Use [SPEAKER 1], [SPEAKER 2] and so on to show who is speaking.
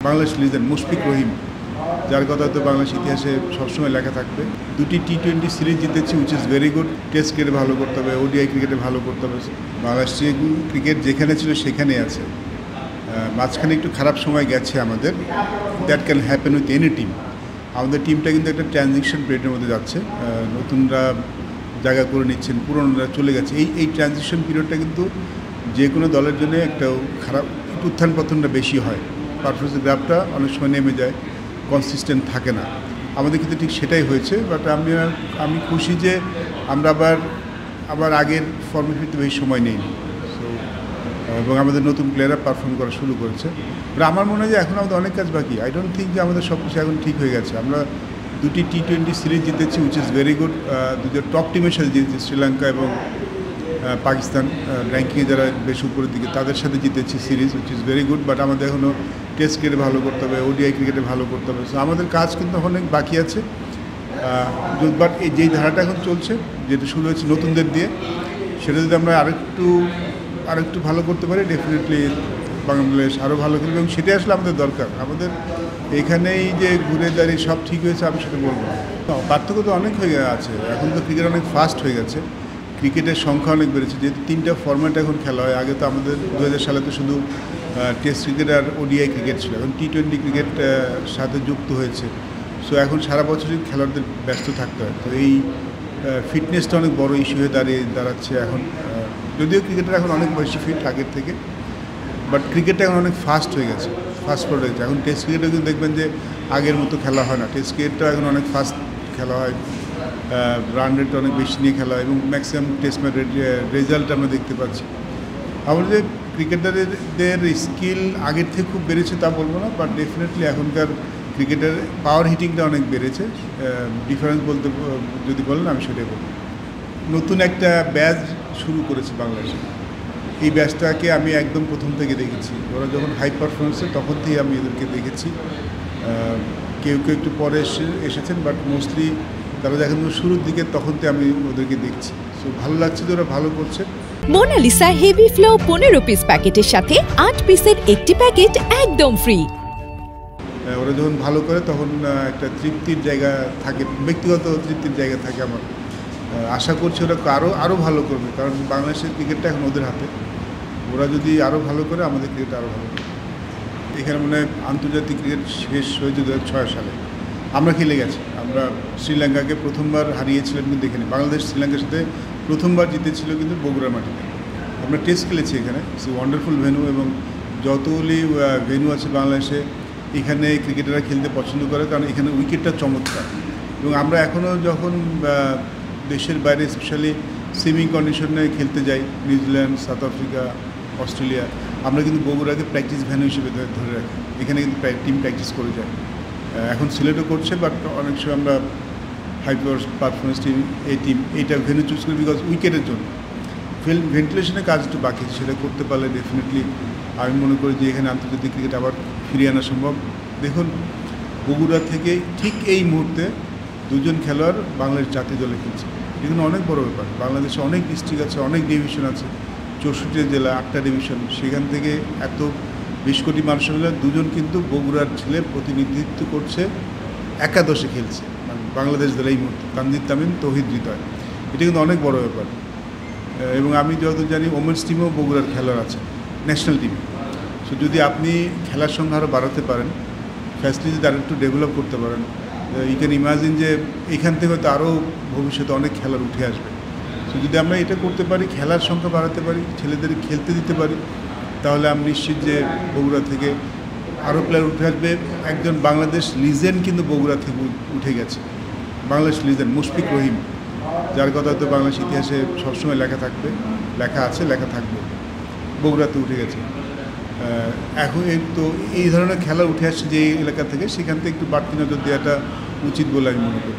[SPEAKER 1] Bangladesh legend Mushfiq রহিম, যার কথা তো বাংলাদেশ ইতিহাসে সবসময় লেখা থাকবে। দুটি টি-20 সিরিজ জিতেছি, which is very good. Test ক্রিকেটে ভালো করতে হবে, ওডিআই ক্রিকেটে ভালো করতে হবে। বাংলাদেশ ক্রিকেট যেখানে ছিল সেখানেই আছে। মাঝখানে একটু খারাপ সময় গেছে আমাদের, that can happen with any team. আমাদের টিমটা কিন্তু একটা ট্রানজিশন পিরিয়ডের মধ্যে যাচ্ছে। নতুনরা জায়গা করে নিচ্ছেন, পুরনোরা চলে গেছে। এই ট্রানজিশন পিরিয়ডটা কিন্তু যে কোনো দলের জন্য একটা খারাপ, উত্থান পতনটা বেশি হয়। পারফরমেন্সের গ্রাফটা অনেক সময় নেমে যায়, কনসিস্টেন্ট থাকে না। আমাদের কিন্তু ঠিক সেটাই হয়েছে। বাট আমি খুশি যে আমরা আবার আগের ফর্মে ফিরতে বেশি সময় নেইনি। এবং আমাদের নতুন প্লেয়াররা পারফর্ম করা শুরু করেছে। আমার মনে হয় যে এখন আমাদের অনেক কাজ বাকি। আই ডোন্ট থিঙ্ক যে আমাদের সব কিছু এখন ঠিক হয়ে গেছে। আমরা দুটি টি-20 সিরিজ জিতেছি, উইচ ইজ ভেরি গুড। দুটো টপ টিমের সাথে জিতেছি, শ্রীলঙ্কা এবং পাকিস্তান, র্যাঙ্কিংয়ে যারা বেশ উপরের দিকে, তাদের সাথে জিতেছি series, which is very good. But আমাদের এখনও টেস্ট ক্রিকেটে ভালো করতে হবে, ওডিআই ক্রিকেটে ভালো করতে হবে। সো আমাদের কাজ কিন্তু অনেক বাকি আছে। বাট যেই ধারাটা এখন চলছে, যেটা শুরু হয়েছে নতুনদের দিয়ে, সেটা যদি আমরা আরেকটু ভালো করতে পারি, ডেফিনেটলি বাংলাদেশ আরও ভালো খেলবে। এবং সেটাই আসলে আমাদের দরকার। আমাদের এখানেই যে ঘুরে দাঁড়িয়ে সব ঠিক হয়েছে আমি সেটা বলবো না। পার্থক্য তো অনেক হয়ে আছে। এখন তো ক্রিকেট অনেক ফাস্ট হয়ে গেছে, ক্রিকেটের সংখ্যা অনেক বেড়েছে। যেহেতু 3টা ফরম্যাট এখন খেলা হয়। আগে তো আমাদের 2000 সালে তো শুধু টেস্ট ক্রিকেট আর ওডিআই ক্রিকেট ছিল। এখন টি-20 ক্রিকেট সাথে যুক্ত হয়েছে। সো এখন সারা বছরই খেলোয়াড়দের ব্যস্ত থাকতে হয়। তো এই ফিটনেসটা অনেক বড় ইস্যু হয়ে দাঁড়াচ্ছে এখন। যদিও ক্রিকেটার এখন অনেক বেশি ফিট আগের থেকে, বাট ক্রিকেটটা এখন অনেক ফাস্ট হয়ে গেছে, ফাস্ট ফরওয়ার্ড হয়ে গেছে। এখন টেস্ট ক্রিকেটেও কিন্তু দেখবেন যে আগের মতো খেলা হয় না। টেস্ট ক্রিকেটটা এখন অনেক ফাস্ট খেলা হয়, রান রেট অনেক বেশি নিয়ে খেলা হয় এবং ম্যাক্সিমাম টেস্ট ম্যাচের রেজাল্ট আমরা দেখতে পাচ্ছি। আমাদের ক্রিকেটারদের স্কিল আগের থেকে খুব বেড়েছে তা বলবো না, বাট ডেফিনেটলি এখনকার ক্রিকেটের পাওয়ার হিটিংটা অনেক বেড়েছে। ডিফারেন্স বলতে যদি বলেন আমি সেটাই বলবো। নতুন একটা ব্যাচ শুরু করেছে বাংলাদেশে। এই ব্যাচটাকে আমি একদম প্রথম থেকে দেখেছি। ওরা যখন হাই পারফরমেন্সে তখন থেকেই আমি এদেরকে দেখেছি। কেউ একটু পরে এসেছেন, বাট মোস্টলি তারা যখন শুরুর দিকে তখন থেকে আমি ওদেরকে দেখছি। সো ভালো লাগছে যে ওরা ভালো করছে।
[SPEAKER 2] মোনালিসা হেভি ফ্লো 15 পিস প্যাকেটের সাথে 8 পিসের একটি প্যাকেট একদম ফ্রি।
[SPEAKER 1] ওরা যখন ভালো করে তখন একটা তৃপ্তির জায়গা থাকে, ব্যক্তিগত তৃপ্তির জায়গা থাকে আমার। আশা করছি ওরা আরও ভালো করবে, কারণ বাংলাদেশের ক্রিকেটটা এখন ওদের হাতে। ওরা যদি আরও ভালো করে আমাদের ক্রিকেট আরও ভালো করে। এখানে মনে হয় আন্তর্জাতিক ক্রিকেট শেষ হয়েছে 2006 সালে। আমরা খেলে গেছি। আমরা শ্রীলঙ্কাকে প্রথমবার হারিয়েছিলাম কিন্তু এখানে। বাংলাদেশ শ্রীলঙ্কার সাথে প্রথমবার জিতেছিল কিন্তু বগুড়ার মাটিতে। আমরা টেস্ট খেলেছি এখানে। সো ওয়ান্ডারফুল ভেন্যু, এবং যতগুলি ভেন্যু আছে বাংলাদেশে, এখানে ক্রিকেটাররা খেলতে পছন্দ করে, কারণ এখানে উইকেটটা চমৎকার। এবং আমরা এখনও যখন দেশের বাইরে স্পেশালি সেমি কন্ডিশনে খেলতে যাই, নিউজিল্যান্ড, সাউথ আফ্রিকা, অস্ট্রেলিয়া, আমরা কিন্তু বগুড়াকে প্র্যাকটিস ভ্যানু হিসেবে ধরে রাখি। এখানে কিন্তু টিম প্র্যাকটিস করে যায়। এখন সিলেটও করছে, বাট অনেক সময় আমরা হাই পারফরমেন্স টিম এইটা ভেন্যু চুজ করি বিকজ উইকেটের জন্য। ভেন্টিলেশনের কাজ একটু বাকি, সেটা করতে পারলে ডেফিনেটলি আমি মনে করি যে এখানে আন্তর্জাতিক ক্রিকেট আবার ফিরিয়ে আনা সম্ভব। দেখুন, বগুড়া থেকে ঠিক এই মুহূর্তে 2জন খেলোয়াড় বাংলাদেশ জাতীয় দলে খেলছে। এখানে অনেক বড় ব্যাপার। বাংলাদেশে অনেক ডিস্ট্রিক্ট আছে, অনেক ডিভিশন আছে, 64 জেলা, 8টা ডিভিশন। সেখান থেকে এত 20 কোটি মানুষের মধ্যে 2জন কিন্তু বগুড়ার ছেলে প্রতিনিধিত্ব করছে, একাদশে খেলছে মানে বাংলাদেশ দলে এই মুহূর্তে। তানজিদ তামিম, তৌহিদ হৃদয়, এটা কিন্তু অনেক বড় ব্যাপার। এবং আমি যতদূর জানি ওমেন্স টিমেও বগুড়ার খেলোয়াড় আছে, ন্যাশনাল টিমে। সো যদি আপনি খেলার সংখ্যা আরও বাড়াতে পারেন, ফ্যাসিলিটি আরও একটু ডেভেলপ করতে পারেন, ইউ ক্যান ইমাজিন যে এখান থেকে হয়তো আরও ভবিষ্যতে অনেক খেলার উঠে আসবে। সো যদি আমরা এটা করতে পারি, খেলার সংখ্যা বাড়াতে পারি, ছেলেদের খেলতে দিতে পারি, তাহলে আমি নিশ্চিত যে বগুড়া থেকে আরও প্লেয়ার উঠে আসবে। একজন বাংলাদেশ লিজেন্ড কিন্তু বগুড়া থেকে উঠে গেছে, বাংলাদেশ লিজেন্ড মুশফিক রহিম, যার কথা তো বাংলাদেশ ইতিহাসে সবসময় লেখা থাকবে, লেখা আছে, লেখা থাকবে। বগুড়াতে উঠে গেছে। এখন তো এই ধরনের খেলা উঠে আসছে যে এলাকা থেকে, সেখান থেকে একটু বাড়তি নজর দেওয়াটা উচিত বলে আমি মনে করি।